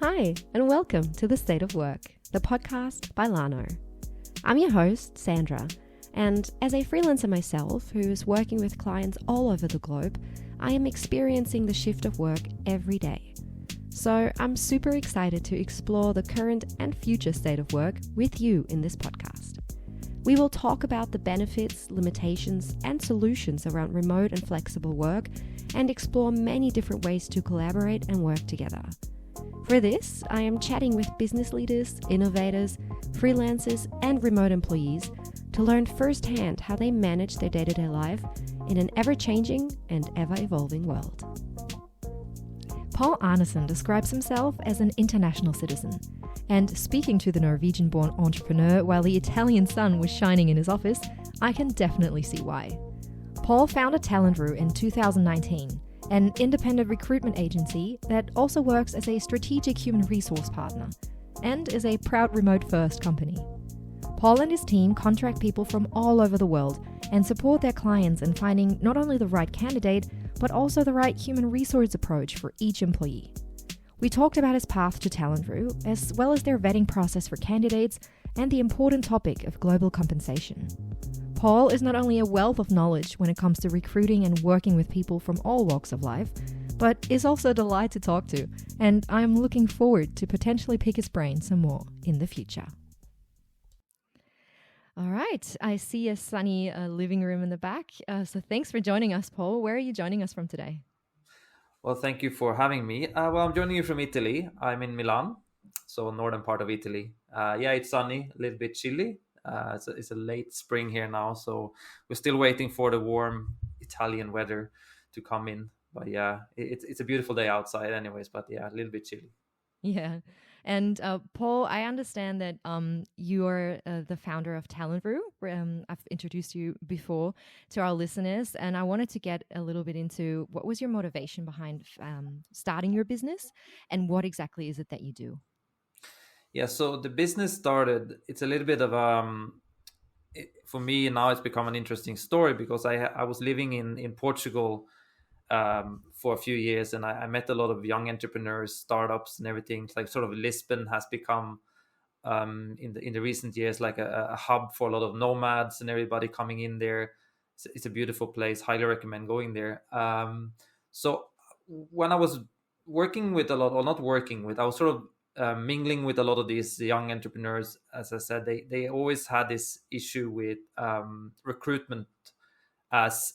Hi, and welcome to The State of Work, the podcast by Lano. I'm your host, Sandra, and as a freelancer myself who's working with clients all over the globe, I am experiencing the shift of work every day. So I'm super excited to explore the current and future state of work with you in this podcast. We will talk about the benefits, limitations, and solutions around remote and flexible work and explore many different ways to collaborate and work together. For this, I am chatting with business leaders, innovators, freelancers, and remote employees to learn firsthand how they manage their day-to-day life in an ever-changing and ever-evolving world. Paul Arnesen describes himself as an international citizen, and speaking to the Norwegian-born entrepreneur while the Italian sun was shining in his office, I can definitely see why. Paul founded Talentroo in 2019, an independent recruitment agency that also works as a strategic human resource partner and is a proud remote-first company. Paul and his team contract people from all over the world and support their clients in finding not only the right candidate, but also the right human resource approach for each employee. We talked about his path to Talentroo, as well as their vetting process for candidates and the important topic of global compensation. Paul is not only a wealth of knowledge when it comes to recruiting and working with people from all walks of life, but is also a delight to talk to, and I'm looking forward to potentially pick his brain some more in the future. All right, I see a sunny living room in the back, so thanks for joining us, Paul. Where are you joining us from today? Well, thank you for having me. I'm joining you from Italy. I'm in Milan, so northern part of Italy. It's sunny, a little bit chilly. It's a late spring here now, so we're still waiting for the warm Italian weather to come in. But yeah, it's a beautiful day outside anyways, but yeah, a little bit chilly. Yeah. And Paul, I understand that you are the founder of Talentroo. I've introduced you before to our listeners, and I wanted to get a little bit into what was your motivation behind starting your business, and what exactly is it that you do? Yeah, so the business started, it's a little bit of for me now it's become an interesting story because I was living in Portugal for a few years, and I met a lot of young entrepreneurs, startups, and everything. It's like sort of Lisbon has become in the recent years like a hub for a lot of nomads and everybody coming in there. It's a beautiful place. Highly recommend going there. So when I was working with a lot, or not working with, I was sort of mingling with a lot of these young entrepreneurs. As I said, they always had this issue with recruitment. As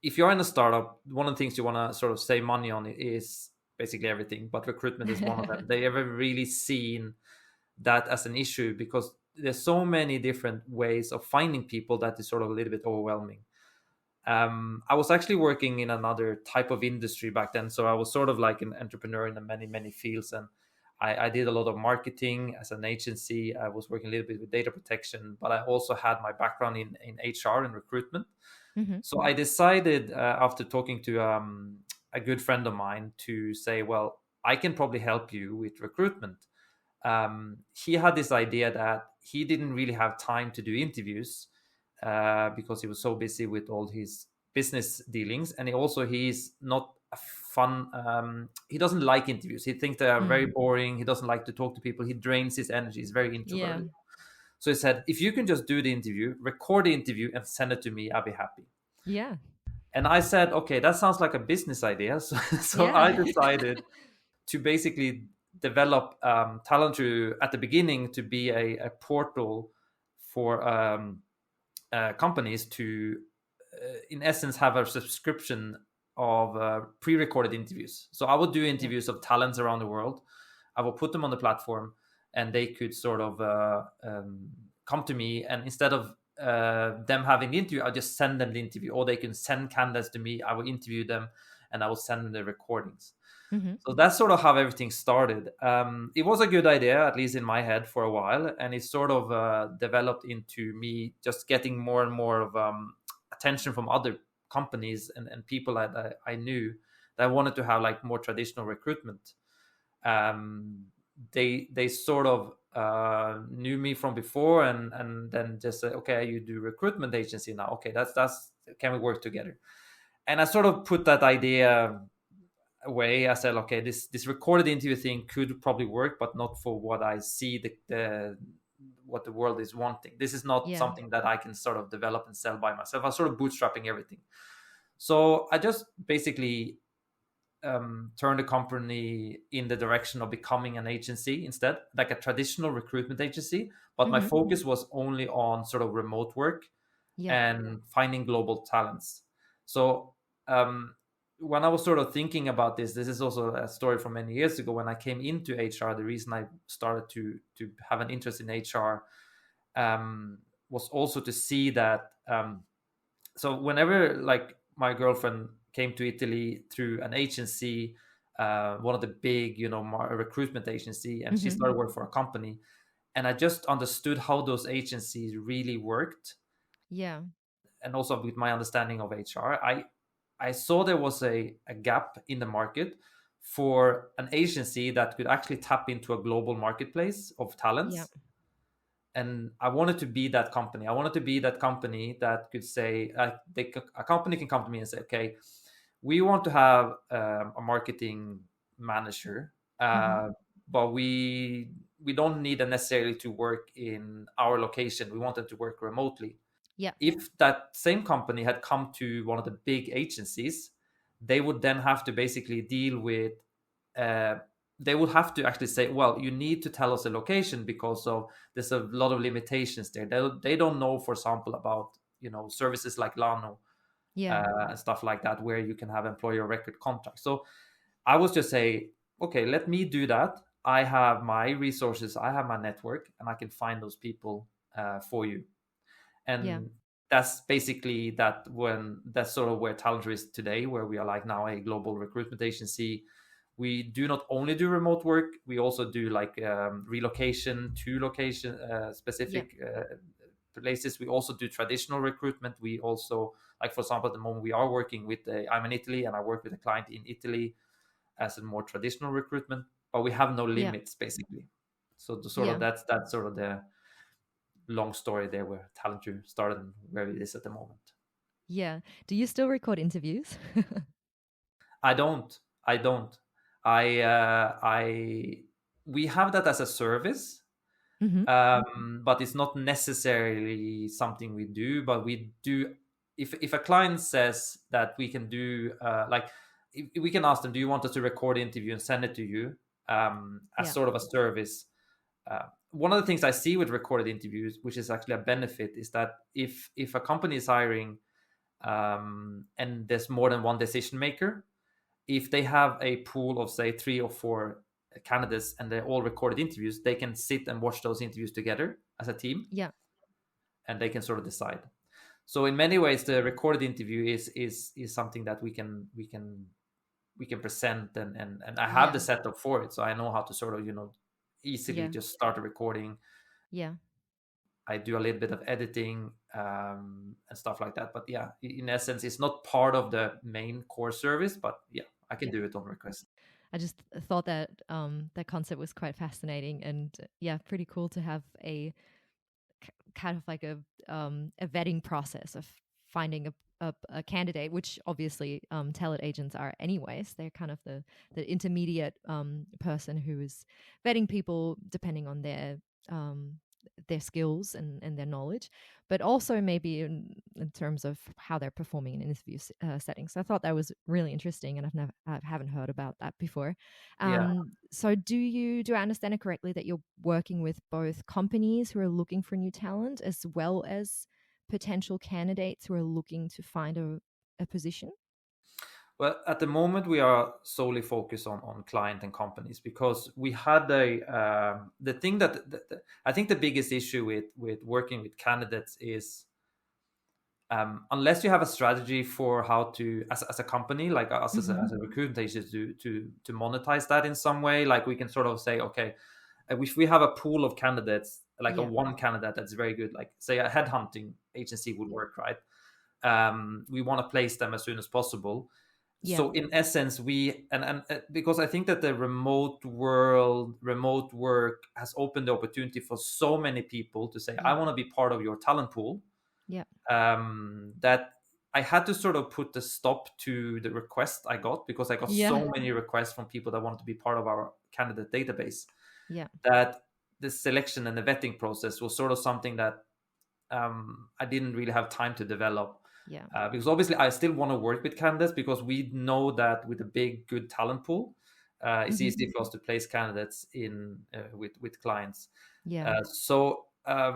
if you're in a startup, one of the things you want to sort of save money on is basically everything, but recruitment is one of them. They ever really seen that as an issue because there's so many different ways of finding people that is sort of a little bit overwhelming. I was actually working in another type of industry back then, so I was sort of like an entrepreneur in many fields, and I did a lot of marketing as an agency. I was working a little bit with data protection, but I also had my background in HR and recruitment. Mm-hmm. So I decided after talking to a good friend of mine to say, well, I can probably help you with recruitment. He had this idea that he didn't really have time to do interviews because he was so busy with all his business dealings, and he's not a fun. He doesn't like interviews. He thinks they are very boring. He doesn't like to talk to people. He drains his energy. He's very introverted. Yeah. So he said, if you can just do the interview, record the interview, and send it to me, I'll be happy. Yeah. And I said, okay, that sounds like a business idea. So yeah. I decided to basically develop Talentroo at the beginning to be a portal for companies to, in essence, have a subscription of pre-recorded interviews. So I would do interviews of talents around the world. I will put them on the platform, and they could sort of come to me, and instead of them having the interview, I'll just send them the interview, or they can send candidates to me. I will interview them, and I will send them the recordings. Mm-hmm. So that's sort of how everything started. It was a good idea, at least in my head, for a while, and it sort of developed into me just getting more and more of attention from other companies and people that I knew that wanted to have like more traditional recruitment. They sort of knew me from before, and then just said, okay, you do recruitment agency now. Okay, that's can we work together? And I sort of put that idea way, I said, okay, this recorded interview thing could probably work, but not for what I see the what the world is wanting. This is not Yeah. something that I can sort of develop and sell by myself. I was sort of bootstrapping everything. So I just basically turned the company in the direction of becoming an agency instead, like a traditional recruitment agency. But my Mm-hmm. focus was only on sort of remote work Yeah. and finding global talents. So when I was sort of thinking about this is also a story from many years ago. When I came into HR, the reason I started to have an interest in HR was also to see that. So whenever like my girlfriend came to Italy through an agency, one of the big, recruitment agency, and she Mm-hmm. started work for a company, and I just understood how those agencies really worked, Yeah. and also with my understanding of HR, I saw there was a gap in the market for an agency that could actually tap into a global marketplace of Yeah. talents. And I wanted to be that company. I wanted to be that company that could say, a company can come to me and say, okay, we want to have a marketing manager, Mm-hmm. but we don't need them necessarily to work in our location. We want them to work remotely. Yeah. If that same company had come to one of the big agencies, they would then have to basically deal with uh, they would have to actually say, well, you need to tell us a location because of there's a lot of limitations there. They don't know, for example, about services like Lano Yeah. and stuff like that, where you can have employer record contracts. So I was just say, okay, let me do that. I have my resources, I have my network, and I can find those people for you. Yeah. And that's basically that's sort of where Talentroo is today, where we are like now a global recruitment agency. We do not only do remote work, we also do like relocation to location Yeah. specific places. We also do traditional recruitment. We also, like for example, at the moment we are working with I'm in Italy and I work with a client in Italy as a more traditional recruitment, but we have no Yeah. limits basically. So Yeah. that's sort of the long story there where Talentroo started and where it is at the moment. Yeah. Do you still record interviews? I don't. I don't. I we have that as a service, Mm-hmm. but it's not necessarily something we do. But we do. If a client says that we can do, like, if we can ask them, do you want us to record the interview and send it to you as Yeah. sort of a service? One of the things I see with recorded interviews, which is actually a benefit, is that if a company is hiring and there's more than one decision maker, if they have a pool of say 3 or 4 candidates and they're all recorded interviews, they can sit and watch those interviews together as a team, Yeah. and they can sort of decide. So in many ways, the recorded interview is something that we can present, and I have Yeah. the setup for it, so I know how to sort of easily Yeah. just start a recording. Yeah. I do a little bit of editing and stuff like that. But yeah, in essence, it's not part of the main core service. But yeah, I can Yeah. do it on request. I just thought that that concept was quite fascinating and yeah, pretty cool to have a kind of like a vetting process of finding a candidate, which obviously talent agents are anyways. They're kind of the intermediate person who is vetting people depending on their skills and their knowledge, but also maybe in terms of how they're performing in interview settings. So I thought that was really interesting, and I haven't heard about that before. Yeah. So do I understand it correctly that you're working with both companies who are looking for new talent as well as potential candidates who are looking to find a position? Well, at the moment, we are solely focused on client and companies because we had the thing that I think the biggest issue with working with candidates is unless you have a strategy for how to as a company like us Mm-hmm. as a recruitment agency to monetize that in some way, like we can sort of say, okay, if we have a pool of candidates, like a Yeah. one candidate that's very good, like say a headhunting agency would Yeah. work, right? We want to place them as soon as possible. Yeah. So in essence, we and because I think that the remote work has opened the opportunity for so many people to say, I Yeah. want to be part of your talent pool, Yeah. that I had to sort of put a stop to the request I got, because I got Yeah. so many requests from people that wanted to be part of our candidate database, Yeah. that the selection and the vetting process was sort of something that I didn't really have time to develop. Yeah. Because obviously I still want to work with candidates, because we know that with a big, good talent pool, it's Hmm. easy for us to place candidates in with clients. Yeah.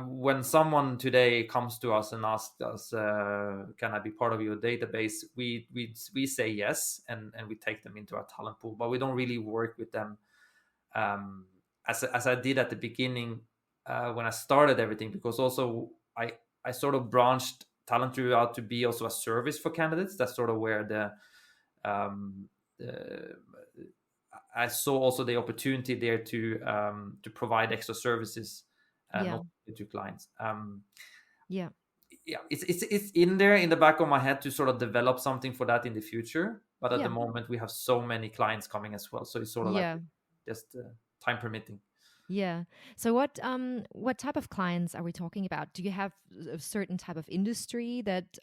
When someone today comes to us and asks us, "Can I be part of your database?" we say yes, and we take them into our talent pool, but we don't really work with them um, as I did at the beginning when I started everything, because also I sort of branched Talentroo out to be also a service for candidates. That's sort of where um, the I saw also the opportunity there to provide extra services, Yeah. not to clients. Yeah. Yeah, it's in there in the back of my head to sort of develop something for that in the future. But at the Yeah. moment, we have so many clients coming as well, so it's sort of like Yeah. just time permitting. Yeah. So what type of clients are we talking about? Do you have a certain type of industry that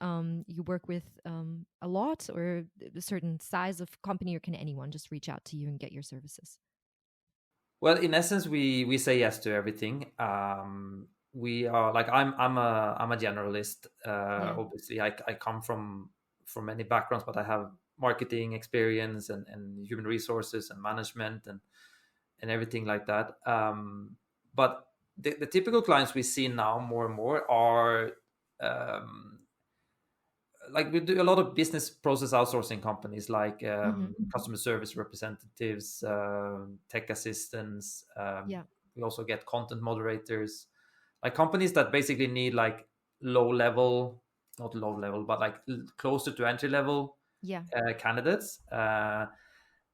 you work with a lot, or a certain size of company, or can anyone just reach out to you and get your services? Well, in essence, we say yes to everything. We are like I'm a generalist. Yeah. Obviously, I come from many backgrounds, but I have marketing experience and human resources and management and everything like that. But the typical clients we see now more and more are um, like we do a lot of business process outsourcing companies, like Hmm. customer service representatives, tech assistants. Yeah. We also get content moderators, like companies that basically need like low level, not low level, but like closer to entry level Yeah. candidates,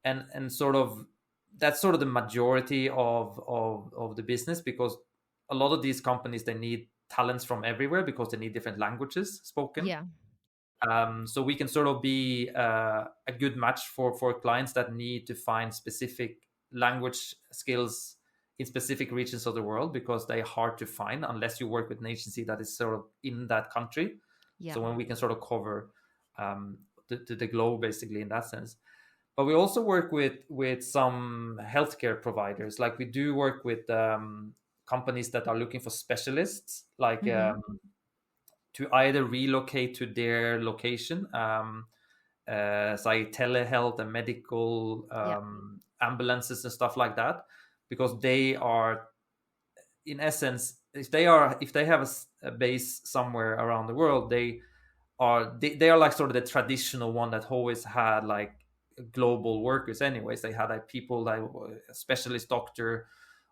and sort of that's sort of the majority of the business, because a lot of these companies, they need talents from everywhere because they need different languages spoken. Yeah. So we can sort of be a good match for clients that need to find specific language skills in specific regions of the world, because they're hard to find unless you work with an agency that is sort of in that country. Yeah. So when we can sort of cover the globe basically in that sense. But we also work with some healthcare providers. Like we do work with companies that are looking for specialists, like Hmm. to either relocate to their location, like telehealth and medical Yeah. ambulances and stuff like that, because they are, in essence, if they have a base somewhere around the world, they are like sort of the traditional one that always had like global workers. Anyways, they had like people like a specialist doctor,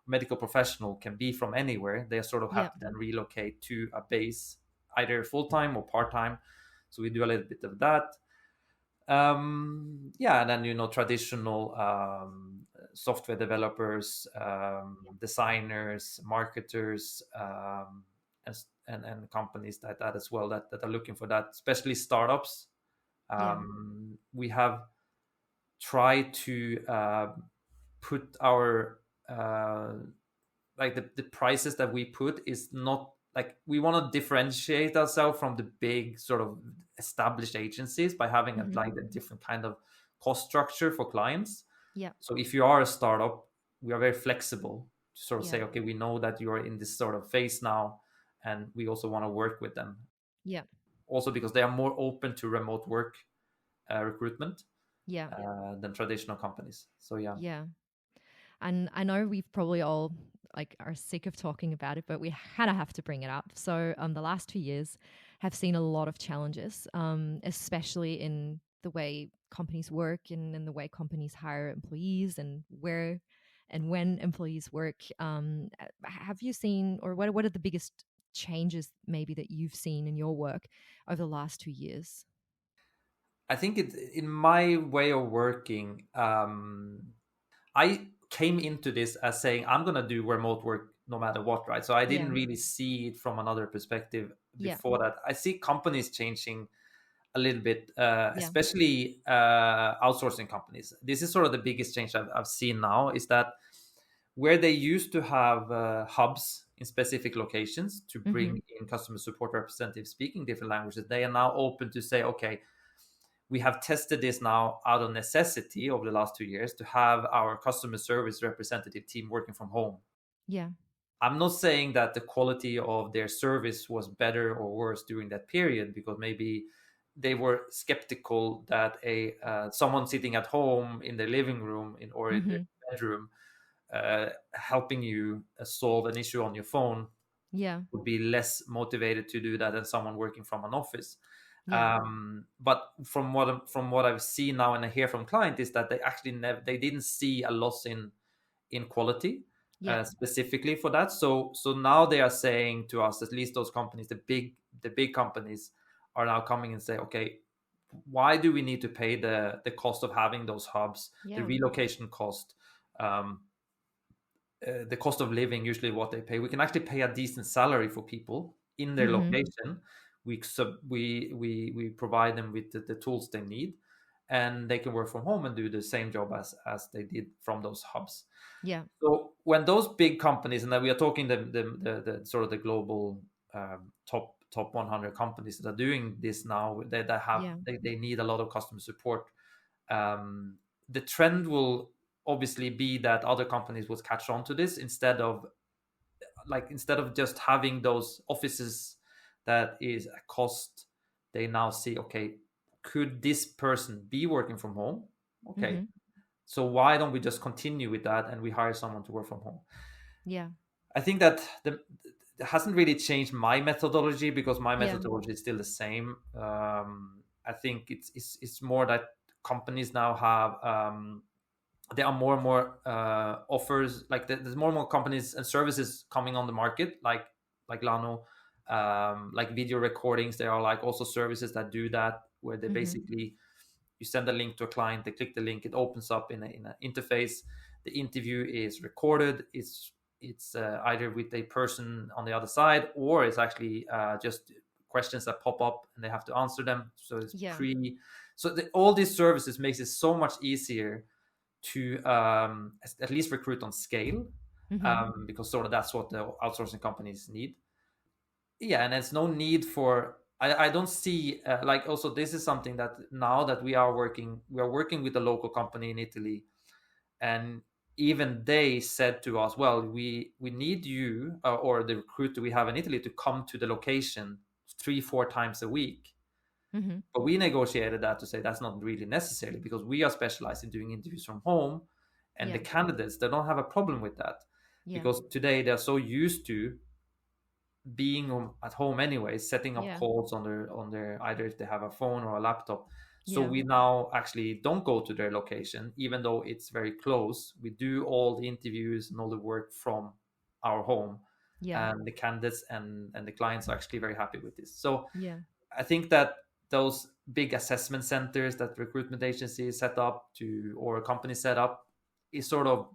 medical professional can be from anywhere. They sort of Yeah. have to then relocate to a base, either full-time or part-time. So we do a little bit of that. Yeah, and then traditional software developers, designers, marketers, and companies like that as well, that are looking for that, especially startups. Yeah. We have tried to put our like the prices that we put is not like, we want to differentiate ourselves from the big sort of established agencies by having Hmm. like a different kind of cost structure for clients. Yeah. So if you are a startup, we are very flexible to sort of Yeah. say, okay, we know that you're in this sort of phase now, and we also want to work with them. Yeah. Also because they are more open to remote work recruitment Yeah. than traditional companies. So yeah. Yeah. And I know we've probably all like are sick of talking about it, but we kind of have to bring it up. So the last 2 years have seen a lot of challenges, especially in the way companies work and in the way companies hire employees and where and when employees work. Have you seen, or what are the biggest changes maybe that you've seen in your work over the last 2 years? I think in my way of working, I came into this as saying I'm gonna do remote work no matter what, right? So I Yeah. didn't really see it from another perspective Yeah. before that. I see companies changing a little bit, Yeah. especially outsourcing companies. This is sort of the biggest change I've seen now, is that where they used to have hubs in specific locations to Mm-hmm. bring in customer support representatives speaking different languages. They are now open to say, okay, we have tested this now out of necessity over the last 2 years to have our customer service representative team working from home. Yeah. I'm not saying that the quality of their service was better or worse during that period, because maybe they were skeptical that a someone sitting at home in their living room or in their Mm-hmm. bedroom helping you solve an issue on your phone Yeah. would be less motivated to do that than someone working from an office. Yeah. But from what I've seen now and I hear from clients is that they actually they didn't see a loss in quality Yeah. specifically for that. So now they are saying to us, at least those companies, the big companies are now coming and say, okay, why do we need to pay the cost of having those hubs, the Yeah. relocation cost, um, the cost of living, usually what they pay. We can actually pay a decent salary for people in their Mm-hmm. location. We provide them with the tools they need, and they can work from home and do the same job as they did from those hubs. Yeah. So when those big companies, and then we are talking the sort of the global top 100 companies that are doing this now, Yeah. they need a lot of customer support. The trend will obviously be that other companies will catch on to this instead of just having those offices that is a cost. They now see, okay, could this person be working from home? Okay, Mm-hmm. so why don't we just continue with that and we hire someone to work from home? Yeah. I think that it hasn't really changed my methodology, because my Yeah. methodology is still the same. I think it's more that companies now have there are more and more offers, like there's more and more companies and services coming on the market, like Lano, like video recordings. There are like also services that do that, where they Mm-hmm. basically, you send a link to a client, they click the link, it opens up in an interface. The interview is recorded. It's either with a person on the other side, or it's actually just questions that pop up and they have to answer them. So it's Yeah. all these services makes it so much easier to at least recruit on scale, Mm-hmm. because sort of that's what the outsourcing companies need. Yeah, and there's no need for, I don't see like, also this is something that now that we are working with a local company in Italy, and even they said to us, well, we need you, or the recruiter we have in Italy, to come to the location 3-4 times a week. Mm-hmm. But we negotiated that to say that's not really necessary, because we are specialized in doing interviews from home, and the Yeah. candidates, they don't have a problem with that, Yeah. because today they're so used to being at home anyway, setting up Yeah. calls on their either if they have a phone or a laptop. So Yeah. we now actually don't go to their location, even though it's very close. We do all the interviews and all the work from our home, Yeah. and the candidates and the clients are actually very happy with this. So Yeah. I think that those big assessment centers that recruitment agencies set up to, or companies set up, is sort of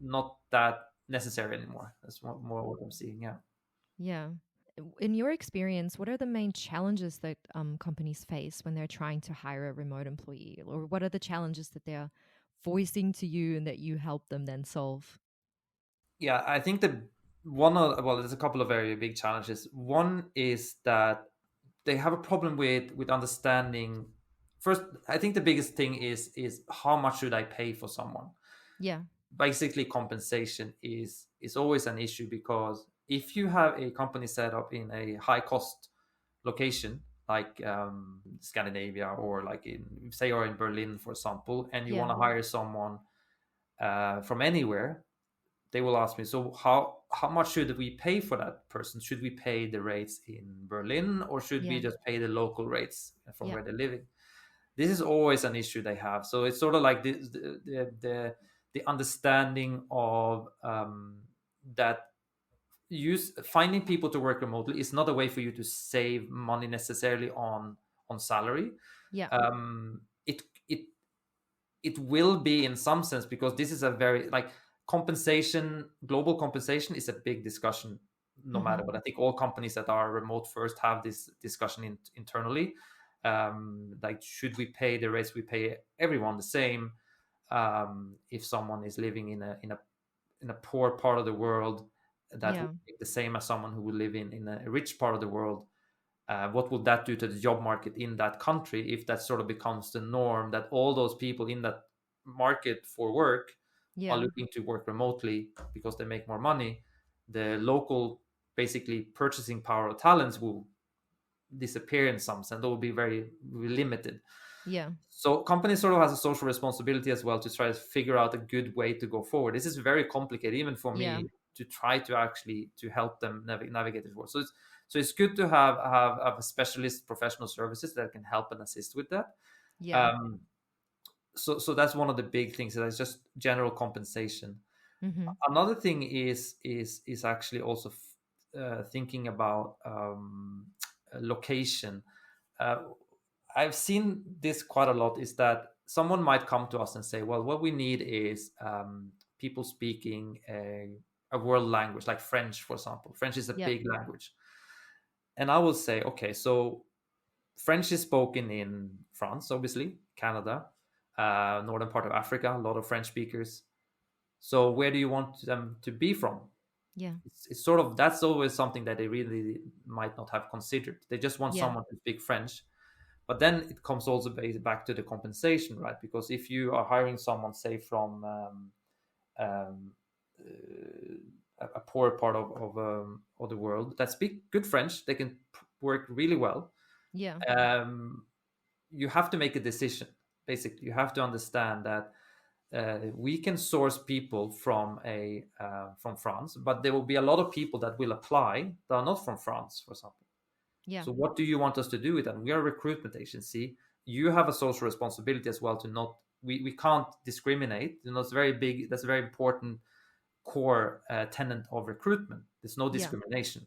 not that necessary anymore. That's more what I'm seeing. Yeah. Yeah. In your experience, what are the main challenges that companies face when they're trying to hire a remote employee? Or what are the challenges that they're voicing to you and that you help them then solve? Yeah, I think there's a couple of very big challenges. One is that they have a problem with understanding. First, I think the biggest thing is how much should I pay for someone? Yeah. Basically, compensation is always an issue, because if you have a company set up in a high cost location, like Scandinavia, or like in, say, you're in Berlin, for example, and you Yeah. want to hire someone from anywhere, they will ask me, so how much should we pay for that person? Should we pay the rates in Berlin, or should we Yeah. just pay the local rates from Yeah. where they're living? This is always an issue they have. So it's sort of like the understanding of that use finding people to work remotely is not a way for you to save money necessarily on salary. Yeah. um it it it will be in some sense, because this is a very, like, compensation, global compensation is a big discussion no Mm-hmm. matter what. I think all companies that are remote first have this discussion internally. Like, should we pay the rates we pay everyone the same, if someone is living in a poor part of the world, that would Yeah. be the same as someone who would live in a rich part of the world, what would that do to the job market in that country if that sort of becomes the norm, that all those people in that market for work are Yeah. looking to work remotely because they make more money? The local, basically, purchasing power of talents will disappear in some sense. They will be very limited. Yeah. So companies sort of has a social responsibility as well to try to figure out a good way to go forward. This is very complicated, even for Yeah. me, to try to actually to help them navigate this world. So it's good to have a specialist professional services that can help and assist with that. Yeah. Um, so that's one of the big things. That is just general compensation. Mm-hmm. Another thing is actually also thinking about location. Uh, I've seen this quite a lot. Is that someone might come to us and say, "Well, what we need is people speaking a world language, like French, for example. French is a Yeah. big language." And I will say, "Okay, so French is spoken in France, obviously, Canada, northern part of Africa, a lot of French speakers. So where do you want them to be from?" Yeah. It's sort of, that's always something that they really might not have considered. They just want Yeah. someone to speak French. But then it comes also back to the compensation, right? Because if you are hiring someone, say, from um, a poor part of the world that speak good French, they can work really well. Yeah. Um, you have to make a decision. Basically, you have to understand that we can source people from France, but there will be a lot of people that will apply that are not from France, for example. Yeah. So what do you want us to do with that? We are a recruitment agency. You have a social responsibility as well to not, we can't discriminate. You know, it's very big, that's a very important core tenet of recruitment. There's no Yeah. discrimination.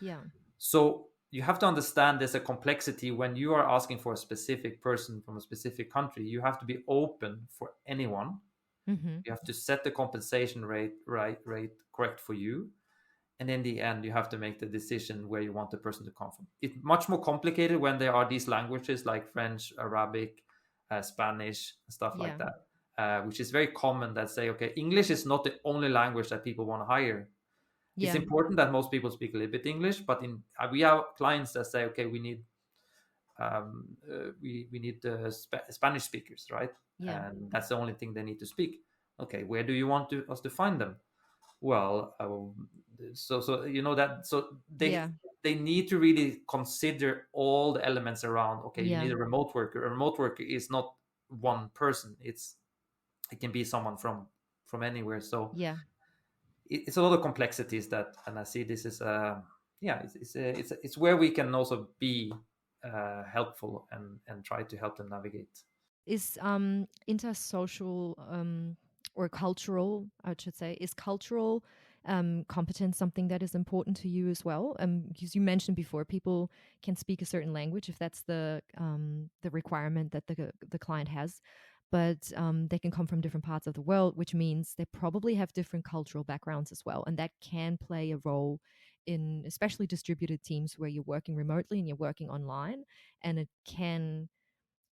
Yeah. So you have to understand there's a complexity when you are asking for a specific person from a specific country. You have to be open for anyone. Mm-hmm. You have to set the compensation rate correct for you, and in the end you have to make the decision where you want the person to come from. It's much more complicated when there are these languages like French, Arabic, Spanish, stuff like Yeah. that, which is very common, that say, okay, English is not the only language that people want to hire. It's Yeah. important that most people speak a little bit English, but we have clients that say, okay, we need we need Spanish speakers, right? Yeah. And that's the only thing they need to speak. Okay, where do you want us to find them? Well, so you know that, so Yeah. they need to really consider all the elements around. Okay, you Yeah. need a remote worker. A remote worker is not one person. It can be someone from anywhere. So Yeah. it's a lot of complexities that, and I see this is yeah, it's where we can also be helpful and try to help them navigate. Is intersocial or cultural, I should say, is cultural competence something that is important to you as well? Because you mentioned before, people can speak a certain language if that's the requirement that the client has, but they can come from different parts of the world, which means they probably have different cultural backgrounds as well, and that can play a role in especially distributed teams where you're working remotely and you're working online, and it can,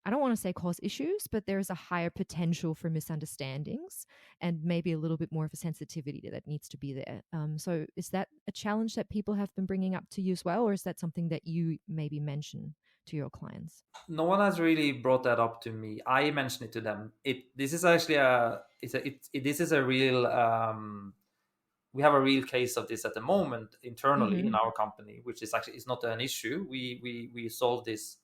I don't want to say cause issues, but there is a higher potential for misunderstandings and maybe a little bit more of a sensitivity that needs to be there. So is that a challenge that people have been bringing up to you as well, or is that something that you maybe mention to your clients? No one has really brought that up to me. I mentioned it to them. This is actually a it's a this is a real we have a real case of this at the moment internally in Mm-hmm. our company, which is actually, it's not an issue. We solve this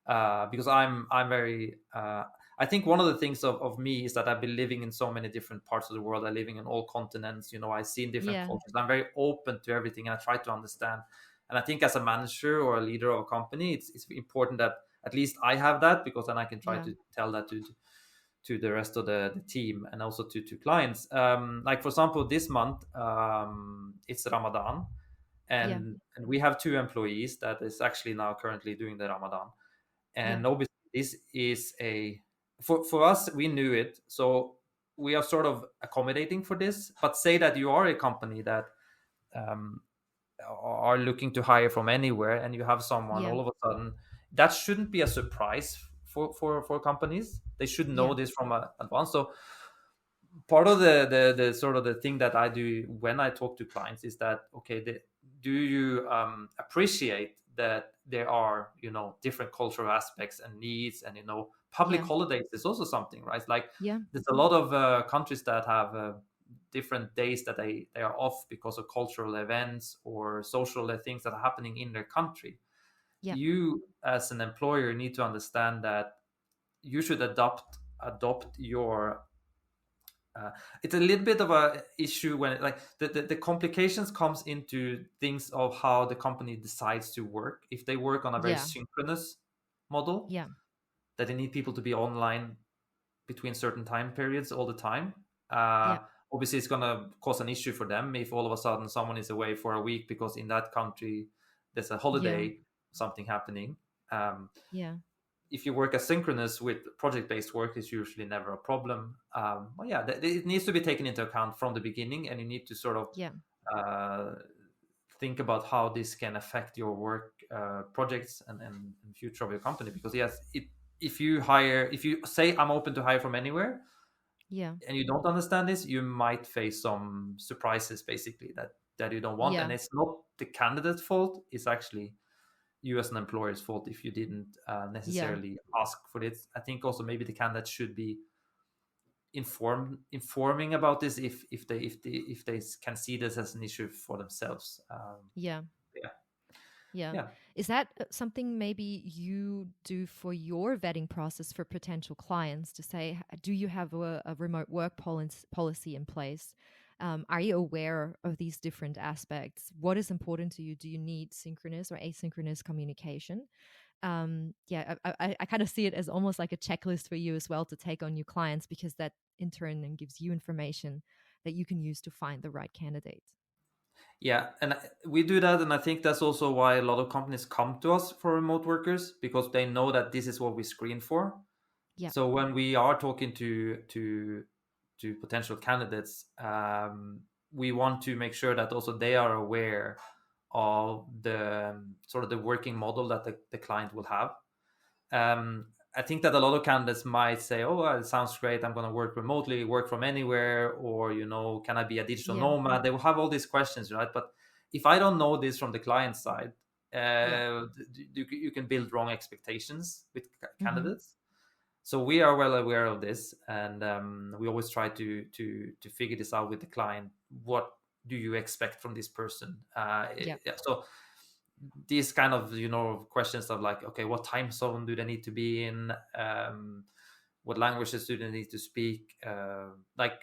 because I'm very I think one of the things of me is that I've been living in so many different parts of the world. I'm living in all continents. You know, I've seen different Yeah. cultures. I'm very open to everything, and I try to understand. And I think as a manager or a leader of a company, it's important that at least I have that, because then I can try Yeah. to tell that to the rest of the team, and also to clients. Like, for example, this month it's Ramadan, Yeah. and we have two employees that is actually now currently doing the Ramadan. Yeah. And obviously this is a, for us, we knew it, so we are sort of accommodating for this. But say that you are a company that um, are looking to hire from anywhere, and you have someone Yeah. all of a sudden, that shouldn't be a surprise for companies. They should know Yeah. this from advance. So part of the sort of the thing that I do when I talk to clients is that, okay, do you appreciate that there are, different cultural aspects and needs, and public Yeah. holidays is also something, right? Like Yeah. there's a lot of countries that have different days that they are off because of cultural events or social things that are happening in their country. Yeah. You as an employer need to understand that you should adopt your it's a little bit of a issue when like the complications comes into things of how the company decides to work. If they work on a very Yeah. synchronous model, Yeah. that they need people to be online between certain time periods all the time, Yeah. obviously it's going to cause an issue for them if all of a sudden someone is away for a week because in that country there's a Yeah. holiday, something happening. um, Yeah. if you work asynchronous with project-based work, it's usually never a problem. But yeah, it needs to be taken into account from the beginning, and you need to sort of Yeah. uh, think about how this can affect your work projects and future of your company. Because yes, if you say I'm open to hire from anywhere, Yeah. and you don't understand this, you might face some surprises, basically that you don't want, and Yeah. it's not the candidate's fault. It's actually you as an employer's fault if you didn't Yeah. necessarily ask for this. I think also maybe the candidate should be informing about this if they can see this as an issue for themselves. Yeah. Yeah, Yeah. yeah. Is that something maybe you do for your vetting process for potential clients to say, do you have a remote work policy in place? Are you aware of these different aspects? What is important to you? Do you need synchronous or asynchronous communication? Yeah, I kind of see it as almost like a checklist for you as well to take on your clients, because that in turn then gives you information that you can use to find the right candidate. Yeah, and we do that, and I think that's also why a lot of companies come to us for remote workers, because they know that this is what we screen for. Yeah. So when we are talking to potential candidates, we want to make sure that also they are aware of the sort of the working model that the client will have. Um, I think that a lot of candidates might say, "Oh, well, it sounds great. I'm going to work remotely, work from anywhere, or can I be a digital Yeah. nomad?" They will have all these questions, right? But if I don't know this from the client side, Yeah. you can build wrong expectations with Mm-hmm. candidates. So we are well aware of this, and we always try to figure this out with the client. What do you expect from this person? Yeah. Yeah, so these kind of questions of like, okay, what time zone do they need to be in? What languages do they need to speak? Like,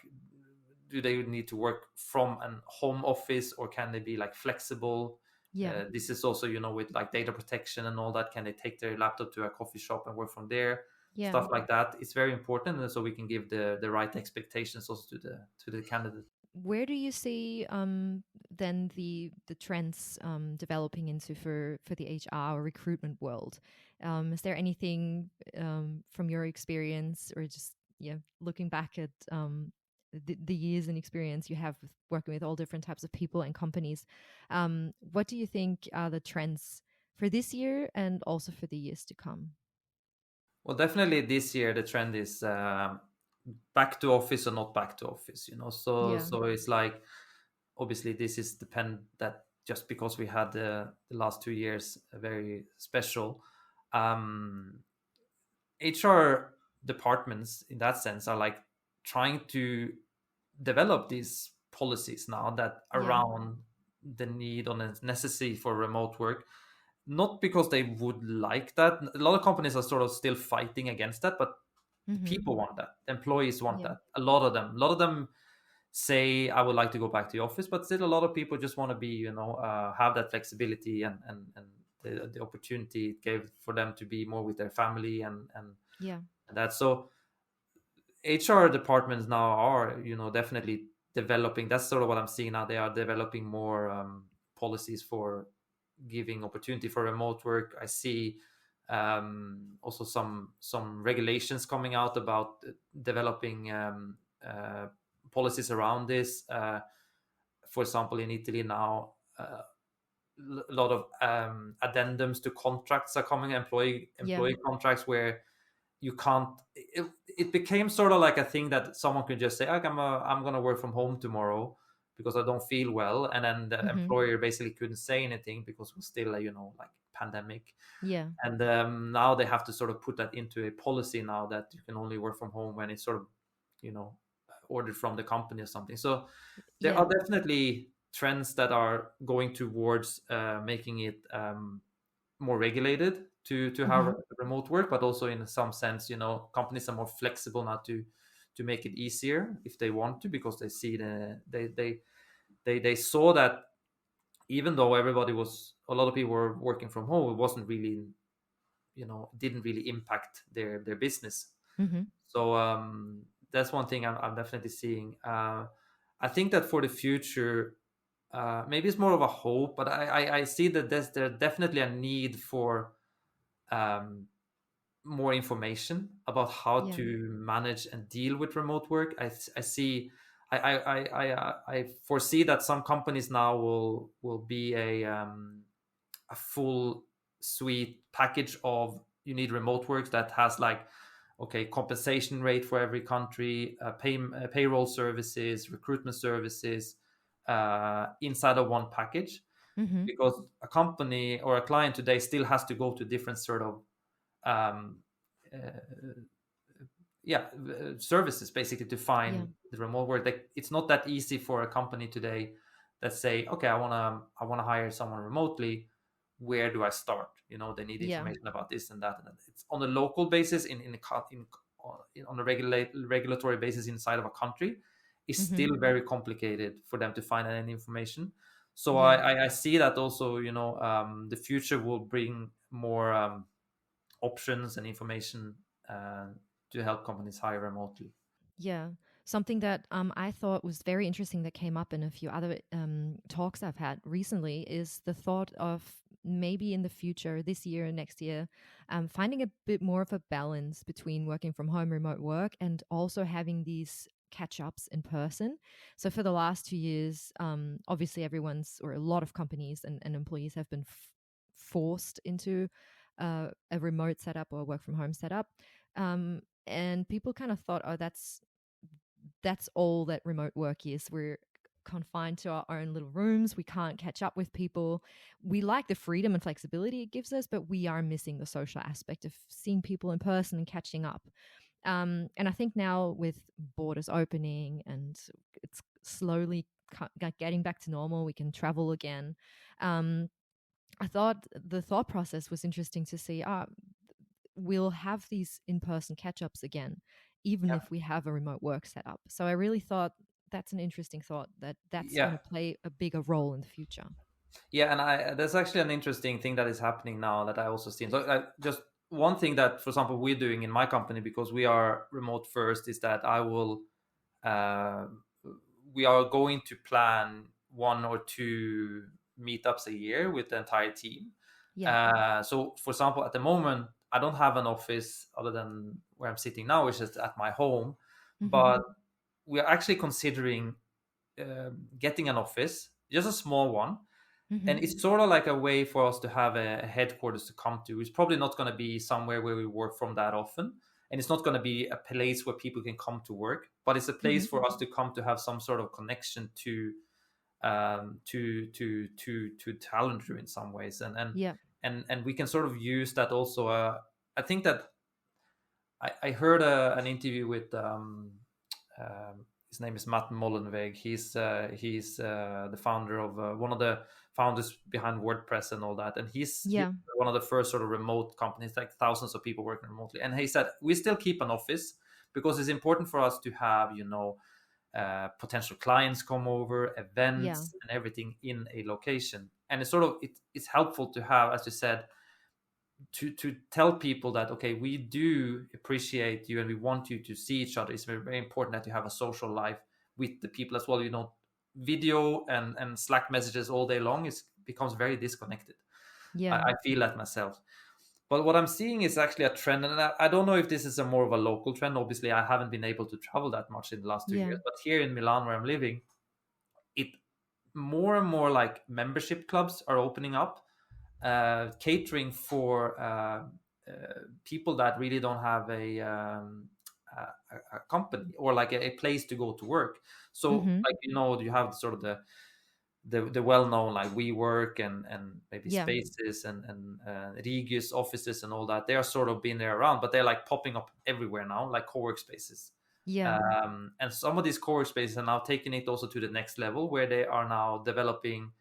do they need to work from a home office, or can they be like flexible? Yeah. This is also with like data protection and all that. Can they take their laptop to a coffee shop and work from there? Yeah. Stuff like that. It's very important, and so we can give the right expectations also to the candidate. Where do you see then the trends developing into for the HR or recruitment world? Is there anything from your experience, or just looking back at the years and experience you have with working with all different types of people and companies? What do you think are the trends for this year and also for the years to come? Well, definitely this year the trend is back to office or not back to office. So Yeah. so it's like, obviously this is depend that just because we had the last 2 years very special. um HR departments in that sense are like trying to develop these policies now that Yeah. around the need or the necessity for remote work, not because they would like that. A lot of companies are sort of still fighting against that, but the Mm-hmm. people want that, the employees want Yeah. that. A lot of them say I would like to go back to the office, but still a lot of people just want to be have that flexibility and the opportunity it gave for them to be more with their family Yeah. and that. So HR departments now are definitely developing. That's sort of what I'm seeing now. They are developing more policies for giving opportunity for remote work. I see also some regulations coming out about developing policies around this. For example, in Italy now, a lot of addendums to contracts are coming, employee Yeah. contracts, where you can't. It became sort of like a thing that someone could just say, I'm going to work from home tomorrow because I don't feel well, and then the Mm-hmm. employer basically couldn't say anything because it was still a, like pandemic. Yeah. And now they have to sort of put that into a policy now that you can only work from home when it's sort of, you know, ordered from the company or something. So there Yeah. are definitely trends that are going towards making it more regulated to have Mm-hmm. remote work, but also in some sense, companies are more flexible now to make it easier if they want to, because they see they saw that even though a lot of people were working from home, it wasn't really, didn't really impact their business. Mm-hmm. So that's one thing I'm definitely seeing. I think that for the future, maybe it's more of a hope, but I see that there's definitely a need for um, more information about how Yeah. to manage and deal with remote work. I see. I foresee that some companies now will be a full suite package of, you need remote work that has like, okay, compensation rate for every country, payroll services, recruitment services, inside of one package. Mm-hmm. Because a company or a client today still has to go to different sort of um, uh, services basically to Yeah. find the remote work. Like, it's not that easy for a company today that say, okay, I want to hire someone remotely. Where do I start? They need Yeah. information about this and that, and that. It's on a local basis, on a regulatory basis inside of a country. It's Mm-hmm. still very complicated for them to find any information. So Yeah. I see that also, the future will bring more options and information uh, to help companies hire remotely. Yeah. Something that I thought was very interesting that came up in a few other talks I've had recently is the thought of maybe in the future, this year, next year, finding a bit more of a balance between working from home, remote work, and also having these catch ups in person. So for the last 2 years, obviously everyone's, or a lot of companies and employees have been forced into a remote setup or work from home setup. And people kind of thought, oh, that's all that remote work is. We're confined to our own little rooms. We can't catch up with people. We like the freedom and flexibility it gives us, but we are missing the social aspect of seeing people in person and catching up. And I think now with borders opening and it's slowly getting back to normal, we can travel again. Um, I thought the thought process was interesting to see. We'll have these in-person catch-ups again, even Yeah, if we have a remote work setup. So I really thought that's an interesting thought that's going yeah, to play a bigger role in the future. yeah. And there's actually an interesting thing that is happening now that I also see. So just one thing that, for example, we're doing in my company, because we are remote first, is that uh, we are going to plan 1 or 2 meetups a year with the entire team. Yeah. So, for example, at the moment, I don't have an office other than where I'm sitting now, which is at my home. Mm-hmm. But we are actually considering getting an office, just a small one. Mm-hmm. And it's sort of like a way for us to have a headquarters to come to. It's probably not going to be somewhere where we work from that often. And it's not going to be a place where people can come to work, but it's a Mm-hmm. place for us to come to have some sort of connection to Talentroo in some ways, Yeah. and we can sort of use that also. I think that I heard an interview with his name is Matt Mullenweg. He's the founder of one of the founders behind WordPress and all that, and he's Yeah. one of the first sort of remote companies, like thousands of people working remotely. And he said we still keep an office because it's important for us to have potential clients come over, Yeah. events, and everything in a location. And it's sort of it's helpful to have, as you said, to tell people that, okay, we do appreciate you and we want you to see each other. It's very, very important that you have a social life with the people as well. Video and Slack messages all day long becomes very disconnected. Yeah. I feel that myself. But what I'm seeing is actually a trend, and I don't know if this is a more of a local trend. Obviously, I haven't been able to travel that much in the last 2 years, Yeah. but here in Milan, where I'm living, it more and more like membership clubs are opening up, catering for people that really don't have a company or like a place to go to work. So Mm-hmm. like, you have sort of the well-known like WeWork and maybe Yeah. Spaces and Regius offices and all that. They are sort of been there around, but they're like popping up everywhere now, like co-work spaces. Yeah. And some of these co-work spaces are now taking it also to the next level, where they are now developing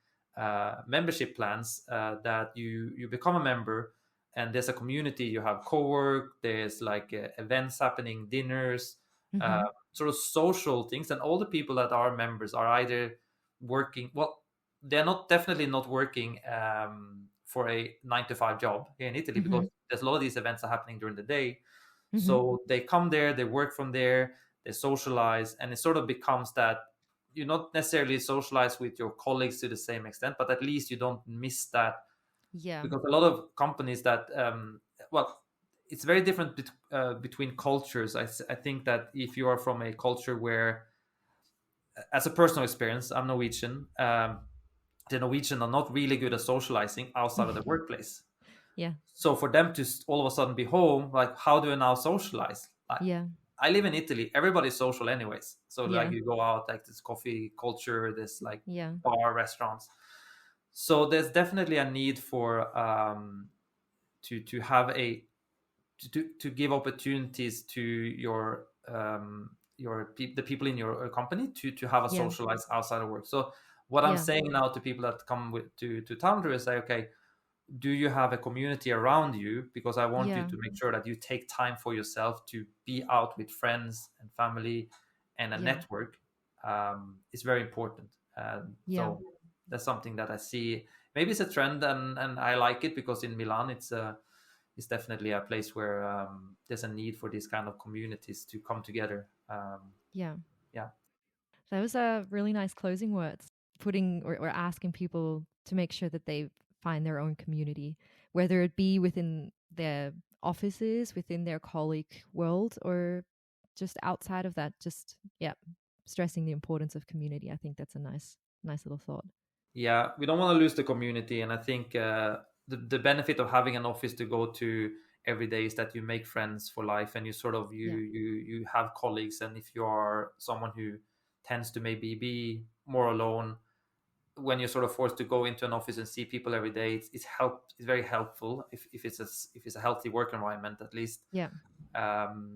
membership plans that you become a member, and there's a community. You have co-work, there's like events happening, dinners, Mm-hmm. sort of social things, and all the people that are members are either working, well, they're not definitely not working for a 9 to 5 job here in Italy, Mm-hmm. because there's a lot of these events are happening during the day. Mm-hmm. So they come there, they work from there, they socialize, and it sort of becomes that you not necessarily socialize with your colleagues to the same extent, but at least you don't miss that. Yeah. Because a lot of companies that well, it's very different between cultures. I think that if you are from a culture where, as a personal experience, I'm Norwegian, the Norwegian are not really good at socializing outside of the workplace. Yeah. So for them to all of a sudden be home, like, how do I now socialize? Yeah. I live in Italy. Everybody's social anyways. So like Yeah. you go out, like this coffee culture, this like Yeah. bar, restaurants. So there's definitely a need for to have to give opportunities to the people in your company to have a Yeah. socialize outside of work. So what I'm Yeah. saying now to people that come to Talentroo is say, okay, do you have a community around you? Because I want you Yeah. to make sure that you take time for yourself to be out with friends and family and a Yeah. network. It's very important. Yeah. So that's something that I see. Maybe it's a trend, and I like it, because in Milan it's definitely a place where there's a need for these kind of communities to come together. Yeah. Yeah. Those are really nice closing words, putting or asking people to make sure that they find their own community, whether it be within their offices, within their colleague world, or just outside of that. Just, yeah, stressing the importance of community. I think that's a nice little thought. Yeah, we don't want to lose the community, and I think the benefit of having an office to go to every day is that you make friends for life, and you sort of you have colleagues. And if you are someone who tends to maybe be more alone, when you're sort of forced to go into an office and see people every day, it's very helpful if it's a healthy work environment, at least. Yeah.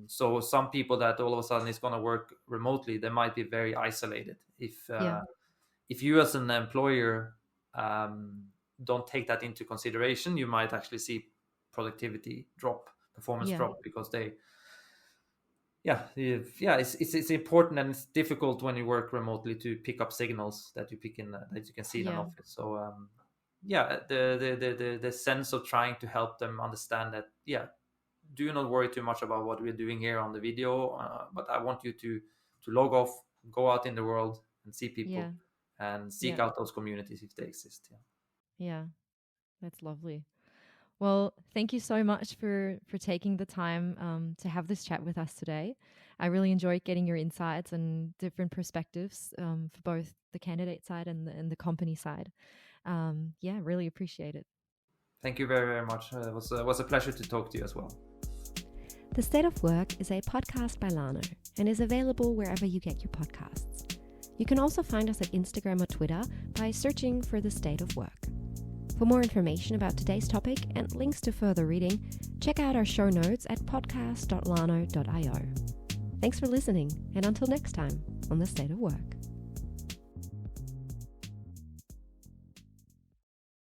So some people that all of a sudden is going to work remotely, they might be very isolated. If you as an employer don't take that into consideration, you might actually see productivity drop, performance drop, because it's important, and it's difficult when you work remotely to pick up signals that you pick in that you can see in an office. So the sense of trying to help them understand that, do not worry too much about what we're doing here on the video, but I want you to log off, go out in the world and see people, and seek out those communities if they exist. Yeah, that's lovely. Well, thank you so much for taking the time to have this chat with us today. I really enjoyed getting your insights and different perspectives for both the candidate side and the company side. Really appreciate it. Thank you very, very much. It was a pleasure to talk to you as well. The State of Work is a podcast by Lano and is available wherever you get your podcasts. You can also find us at Instagram or Twitter by searching for The State of Work. For more information about today's topic and links to further reading, check out our show notes at podcast.lano.io. Thanks for listening, and until next time on The State of Work.